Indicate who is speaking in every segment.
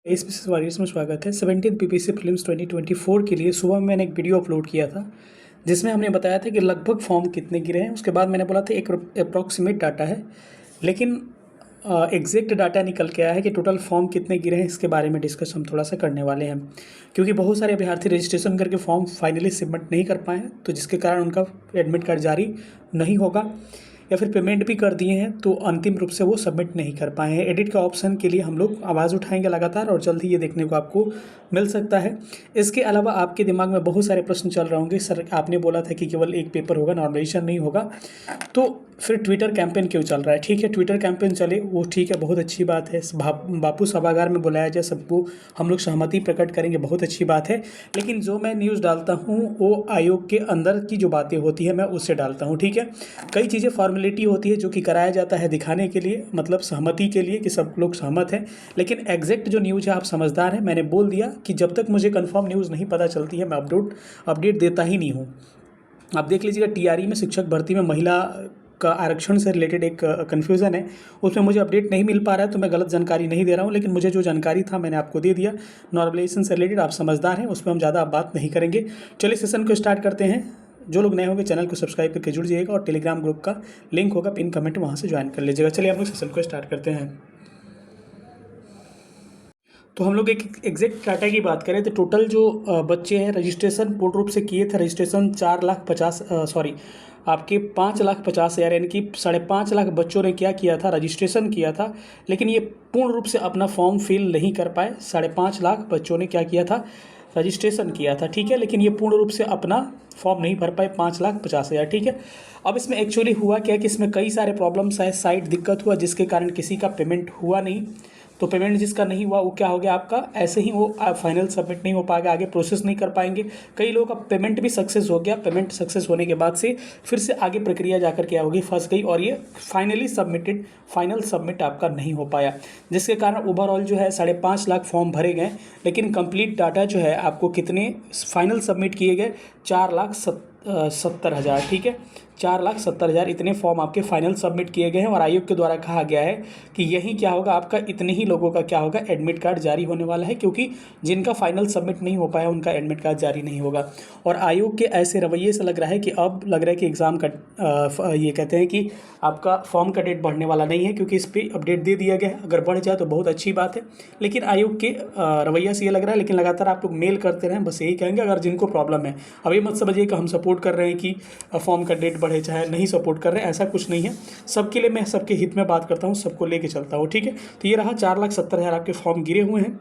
Speaker 1: इस वॉरियर्स में स्वागत है। 17th पीपीसी प्रीलिम्स 2024 के लिए सुबह में मैंने एक वीडियो अपलोड किया था जिसमें हमने बताया था कि लगभग फॉर्म कितने गिरे हैं। उसके बाद मैंने बोला था एक अप्रॉक्सीमेट डाटा है, लेकिन एग्जैक्ट डाटा निकल के आया है कि टोटल फॉर्म कितने गिरे हैं। इसके बारे में डिस्कस हम थोड़ा सा करने वाले हैं, क्योंकि बहुत सारे अभ्यर्थी रजिस्ट्रेशन करके फॉर्म फाइनली सबमिट नहीं कर पाए हैं, तो जिसके कारण उनका एडमिट कार्ड जारी नहीं होगा, या फिर पेमेंट भी कर दिए हैं तो अंतिम रूप से वो सबमिट नहीं कर पाए हैं। एडिट का ऑप्शन के लिए हम लोग आवाज़ उठाएंगे लगातार और जल्द ही ये देखने को आपको मिल सकता है। इसके अलावा आपके दिमाग में बहुत सारे प्रश्न चल रहे होंगे, सर आपने बोला था कि केवल एक पेपर होगा, नॉर्मलाइजेशन नहीं होगा, तो फिर ट्विटर कैंपेन क्यों चल रहा है? ठीक है, ट्विटर कैंपेन चले, वो ठीक है, बहुत अच्छी बात है। बापू सभागार में बुलाया जाए, सबको हम लोग सहमति प्रकट करेंगे, बहुत अच्छी बात है। लेकिन जो मैं न्यूज़ डालता हूँ वो आयोग के अंदर की जो बातें होती है मैं उससे डालता हूँ। ठीक है, कई चीज़ें फॉर्मेलिटी होती है जो कि कराया जाता है दिखाने के लिए, मतलब सहमति के लिए कि सब लोग सहमत हैं, लेकिन एग्जैक्ट जो न्यूज़ है, आप समझदार हैं, मैंने बोल दिया कि जब तक मुझे कंफर्म न्यूज़ नहीं पता चलती है मैं अपडेट देता ही नहीं हूँ। आप देख लीजिएगा, टीआरई में शिक्षक भर्ती में महिला का आरक्षण से रिलेटेड एक कन्फ्यूज़न है, उसमें मुझे अपडेट नहीं मिल पा रहा है, तो मैं गलत जानकारी नहीं दे रहा हूँ, लेकिन मुझे जो जानकारी था मैंने आपको दे दिया। नॉर्मलाइजेशन से रिलेटेड आप समझदार हैं, उस पर हम ज़्यादा बात नहीं करेंगे। चलिए सेशन को स्टार्ट करते हैं। जो लोग नए होंगे चैनल को सब्सक्राइब करके जुड़ जाइएगा, और टेलीग्राम ग्रुप का लिंक होगा पिन कमेंट, वहाँ से ज्वाइन कर लीजिएगा। चलिए हम लोग सेशन को स्टार्ट करते हैं। तो हम लोग एक एग्जैक्ट डाटा की बात करें तो टोटल जो बच्चे हैं रजिस्ट्रेशन पूर्ण रूप से किए थे, रजिस्ट्रेशन 5,50,000 यानी कि 5.5 लाख बच्चों ने क्या किया था, रजिस्ट्रेशन किया था, लेकिन ये पूर्ण रूप से अपना फॉर्म फिल नहीं कर पाए। 5.5 लाख बच्चों ने क्या किया था, रजिस्ट्रेशन किया था। ठीक है, लेकिन ये पूर्ण रूप से अपना फॉर्म नहीं भर पाए, 5,50,000। ठीक है, अब इसमें एक्चुअली हुआ क्या कि इसमें कई सारे प्रॉब्लम्स आए, साइट दिक्कत हुआ, जिसके कारण किसी का पेमेंट हुआ नहीं। तो पेमेंट जिसका नहीं हुआ वो क्या हो गया, आपका ऐसे ही वो फाइनल सबमिट नहीं हो पाएगा, आगे प्रोसेस नहीं कर पाएंगे। कई लोगों का पेमेंट भी सक्सेस हो गया, पेमेंट सक्सेस होने के बाद से फिर से आगे प्रक्रिया जाकर क्या होगी, फंस गई, और ये फाइनल सबमिट आपका नहीं हो पाया, जिसके कारण ओवरऑल जो है 5.5 लाख फॉर्म भरे गए, लेकिन कंप्लीट डाटा जो है आपको कितने फाइनल सबमिट किए गए, 4,70,000। ठीक है, 4,70,000 इतने फॉर्म आपके फाइनल सबमिट किए गए हैं, और आयोग के द्वारा कहा गया है कि यही क्या होगा, आपका इतने ही लोगों का क्या होगा, एडमिट कार्ड जारी होने वाला है, क्योंकि जिनका फाइनल सबमिट नहीं हो पाया उनका एडमिट कार्ड जारी नहीं होगा। और आयोग के ऐसे रवैये से लग रहा है कि अब लग रहा है कि एग्ज़ाम का ये कहते हैं कि आपका फॉर्म का डेट बढ़ने वाला नहीं है, क्योंकि इस पर अपडेट दे दिया गया है। अगर बढ़ जाए तो बहुत अच्छी बात है, लेकिन आयोग के रवैया से ये लग रहा है। लेकिन लगातार आप लोग मेल करते रहें, बस यही कहेंगे। अगर जिनको प्रॉब्लम है, अभी मत समझिए कि हम सपोर्ट कर रहे हैं कि फॉर्म का डेट बढ़े, चाहे नहीं सपोर्ट कर रहे हैं, ऐसा कुछ नहीं है। सबके लिए मैं सबके हित में बात करता हूँ, सबको लेके चलता हूँ। ठीक है, तो ये रहा 4,70,000 आपके फॉर्म गिरे हुए हैं।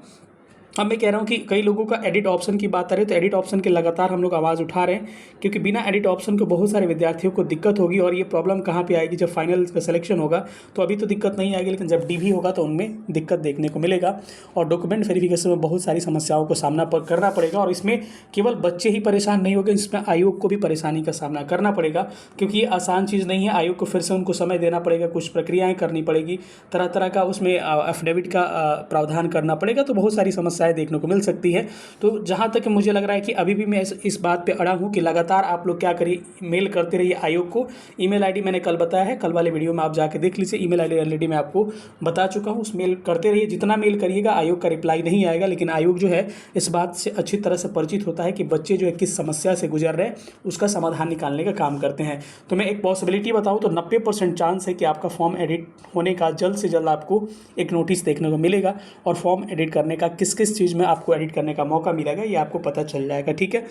Speaker 1: अब मैं कह रहा हूँ कि कई लोगों का एडिट ऑप्शन की बात करें तो एडिट ऑप्शन के लगातार हम लोग आवाज़ उठा रहे हैं, क्योंकि बिना एडिट ऑप्शन के बहुत सारे विद्यार्थियों को दिक्कत होगी। और ये प्रॉब्लम कहाँ पे आएगी, जब फाइनल का सिलेक्शन होगा तो अभी तो दिक्कत नहीं आएगी, लेकिन जब डीवी होगा तो उनमें दिक्कत देखने को मिलेगा, और डॉक्यूमेंट वेरिफिकेशन में बहुत सारी समस्याओं को सामना करना पड़ेगा। और इसमें केवल बच्चे ही परेशान नहीं होंगे, इसमें आयोग को भी परेशानी का सामना करना पड़ेगा, क्योंकि ये आसान चीज़ नहीं है। आयोग को फिर से उनको समय देना पड़ेगा, कुछ प्रक्रियाएँ करनी पड़ेगी, तरह तरह का उसमें एफिडेविट का प्रावधान करना पड़ेगा, तो बहुत सारी समस्याएँ देखने को मिल सकती है। तो जहाँ तक मुझे लग रहा है कि अभी भी मैं इस बात पे अड़ा हूँ कि लगातार आप लोग क्या करिए, मेल करते रहिए आयोग को। ईमेल आईडी मैंने कल बताया है, कल वाले वीडियो में आप जाके देख लीजिए, ईमेल आईडी ऑलरेडी मैं आपको बता चुका हूँ। उस मेल करते रहिए, जितना मेल करिएगा आयोग का रिप्लाई नहीं आएगा, लेकिन आयोग जो है इस बात से अच्छी तरह से परिचित होता है कि बच्चे जो है किस समस्या से गुजर रहे हैं, उसका समाधान निकालने का काम करते हैं। तो मैं एक पॉसिबिलिटी बताऊँ तो 90% चांस है कि आपका फॉर्म एडिट होने का जल्द से जल्द आपको एक नोटिस देखने को मिलेगा, और फॉर्म एडिट करने का किस किस चीज़ में आपको एडिट करने का मौका मिलेगा ये आपको पता चल जाएगा। ठीक है,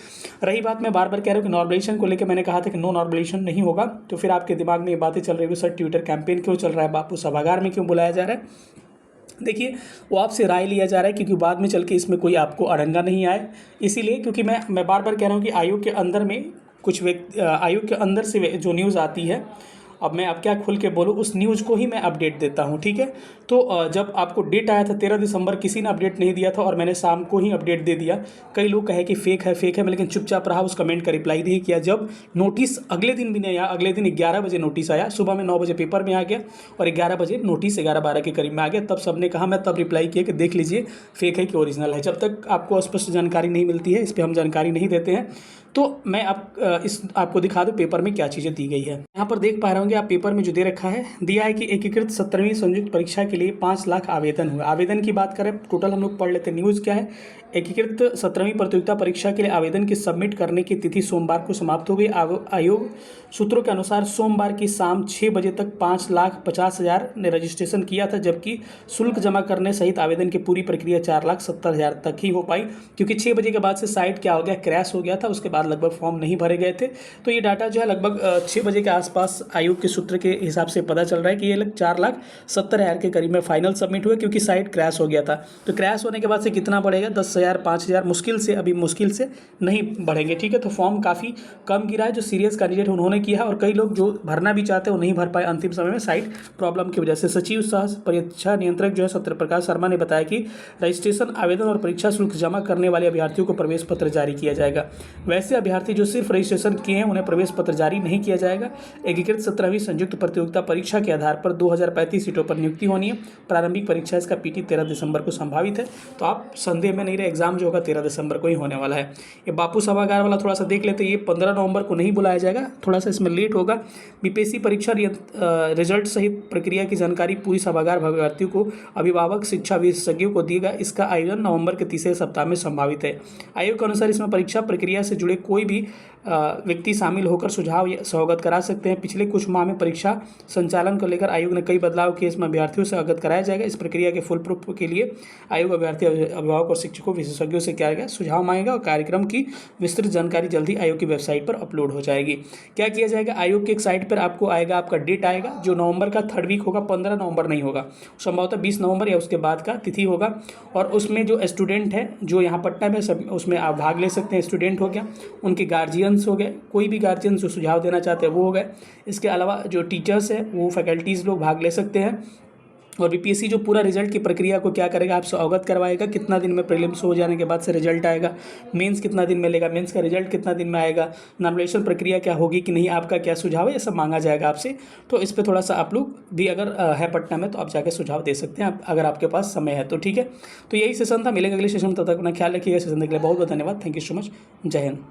Speaker 1: रही बात, मैं बार बार कह रहा हूँ कि नॉर्मलाइजेशन को लेकर मैंने कहा था कि नो नॉर्मलाइजेशन नहीं होगा, तो फिर आपके दिमाग में ये बातें चल रही होगी, सर ट्विटर कैंपेन क्यों चल रहा है, बापू सभागार में क्यों बुलाया जा रहा है। देखिए, वो आपसे राय लिया जा रहा है, क्योंकि बाद में चल के इसमें कोई आपको अड़ंगा नहीं आए, इसीलिए। क्योंकि मैं बार बार कह रहा हूँ कि आयोग के अंदर में कुछ व्यक्ति, आयोग के अंदर से जो न्यूज़ आती है, अब मैं अब क्या खुल के बोलूँ, उस न्यूज़ को ही मैं अपडेट देता हूँ। ठीक है, तो जब आपको डेट आया था 13 दिसंबर, किसी ने अपडेट नहीं दिया था, और मैंने शाम को ही अपडेट दे दिया। कई लोग कहे कि फेक है, मैं लेकिन चुपचाप रहा, उस कमेंट का रिप्लाई नहीं किया। जब नोटिस अगले दिन भी नहीं आया, अगले दिन 11 बजे नोटिस आया, सुबह में 9 बजे पेपर में आ गया, और 11 बजे नोटिस 11-12 के करीब में आ गया, तब सबने कहा, मैं तब रिप्लाई किया कि देख लीजिए फेक है कि ओरिजिनल है। जब तक आपको स्पष्ट जानकारी नहीं मिलती है, इस पर हम जानकारी नहीं देते हैं। तो मैं आपको दिखा दूं पेपर में क्या चीज़ें दी गई है। यहाँ पर देख पा रहे होंगे आप, पेपर में जो दे रखा है, दिया है कि एकीकृत 17वीं संयुक्त परीक्षा के लिए 5 लाख आवेदन हुए। आवेदन की बात करें टोटल, हम लोग पढ़ लेते हैं न्यूज़ क्या है। एकीकृत 17वीं प्रतियोगिता परीक्षा के लिए आवेदन की सबमिट करने की तिथि सोमवार को समाप्त हो गई। आयोग सूत्रों के अनुसार सोमवार की शाम 6 बजे तक 5,50,000 ने रजिस्ट्रेशन किया था, जबकि शुल्क जमा करने सहित आवेदन की पूरी प्रक्रिया 4,70,000 तक ही हो पाई, क्योंकि 6 बजे के बाद से साइट क्या हो गया, क्रैश हो गया था। उसके बाद लगभग फॉर्म नहीं भरे गए थे। तो ये डाटा जो है लगभग 6 बजे के आसपास आयोग के सूत्र के हिसाब से पता चल रहा है कि ये लग 4,70,000 के करीब में फाइनल सबमिट हुए, क्योंकि साइट क्रैश हो गया था। तो क्रैश होने के बाद से कितना बढ़ेगा, 10,000 5,000 मुश्किल से, अभी मुश्किल से नहीं बढ़ेंगे। ठीक है, तो फॉर्म काफ़ी कम गिरा है। जो सीरियस कैंडिडेट उन्होंने किया है, और कई लोग जो भरना भी चाहते हैं वो नहीं भर पाए अंतिम समय में साइट प्रॉब्लम की वजह से। सचिव सह परीक्षा नियंत्रक जो है सत्यप्रकाश शर्मा ने बताया कि रजिस्ट्रेशन, आवेदन और परीक्षा शुल्क जमा करने वाले अभ्यर्थियों को प्रवेश पत्र जारी किया जाएगा। वैसे अभ्यर्थी जो सिर्फ रजिस्ट्रेशन किए हैं उन्हें प्रवेश पत्र जारी नहीं किया जाएगा। एकीकृत 17वीं संयुक्त प्रतियोगिता परीक्षा के आधार पर 2035 सीटों पर नियुक्ति होनी है। प्रारंभिक परीक्षा इसका पीटी 13 दिसंबर को संभावित है। तो आप संदेह में नहीं रहे, एग्जाम जो होगा 13 दिसंबर को ही होने वाला है। ये बापू सभागार वाला थोड़ा सा देख लेते हैं। ये 15 नवंबर को नहीं बुलाया जाएगा, थोड़ा सा इसमें लेट होगा। बीपीएससी परीक्षा रिजल्ट सहित प्रक्रिया की जानकारी पूरी सभागार अभ्यर्थियों को, अभिभावक, शिक्षा विशेषज्ञों को दिएगा। इसका आयोजन नवंबर के तीसरे सप्ताह में संभावित है। आयोग के अनुसार इसमें परीक्षा प्रक्रिया से जुड़े कोई भी व्यक्ति शामिल होकर सुझाव से अवगत करा सकते हैं। पिछले कुछ माह में परीक्षा संचालन को लेकर आयोग ने कई बदलाव किए, इसमें अभ्यर्थियों से अवगत कराया जाएगा। इस प्रक्रिया के फुल प्रूफ के लिए आयोग अभ्यर्थी, अभिभावक और शिक्षकों, विशेषज्ञों से क्या सुझाव मांगेगा, और कार्यक्रम की विस्तृत जानकारी जल्दी आयोग की वेबसाइट पर अपलोड हो जाएगी। क्या किया जाएगा, आयोग की एक साइट पर आपको आएगा, आपका डेट आएगा जो नवंबर का 3rd वीक होगा, 15 नवंबर नहीं होगा, संभवतः 20 नवंबर या उसके बाद का तिथि होगा। और उसमें जो स्टूडेंट है जो यहाँ पटना में, सब उसमें आप भाग ले सकते हैं। स्टूडेंट हो गया, उनके गार्जियंस हो गए, कोई भी गार्जियंस जो सुझाव देना चाहते हैं वो हो गए। इसके अलावा जो टीचर्स हैं वो फैकल्टीज़ लोग भाग ले सकते हैं। और बीपीएससी जो पूरा रिजल्ट की प्रक्रिया को क्या करेगा, आपसे अवगत करवाएगा। कितना दिन में प्रीलिम्स हो जाने के बाद से रिजल्ट आएगा, मेंस कितना दिन में लेगा, मेंस का रिजल्ट कितना दिन में आएगा, नॉमिनेशन प्रक्रिया क्या होगी कि नहीं, आपका क्या सुझाव है, ये सब मांगा जाएगा आपसे। तो इस पर थोड़ा सा आप लोग भी अगर है पटना में तो आप जाकर सुझाव दे सकते हैं, अगर आपके पास समय है तो। ठीक है, तो यही सेशन था, मिलेंगे अगले सेशन में, तब तक अपना ख्याल रखिएगा। सेशन देखने के लिए बहुत बहुत धन्यवाद। Thank you so much. जय हिंद।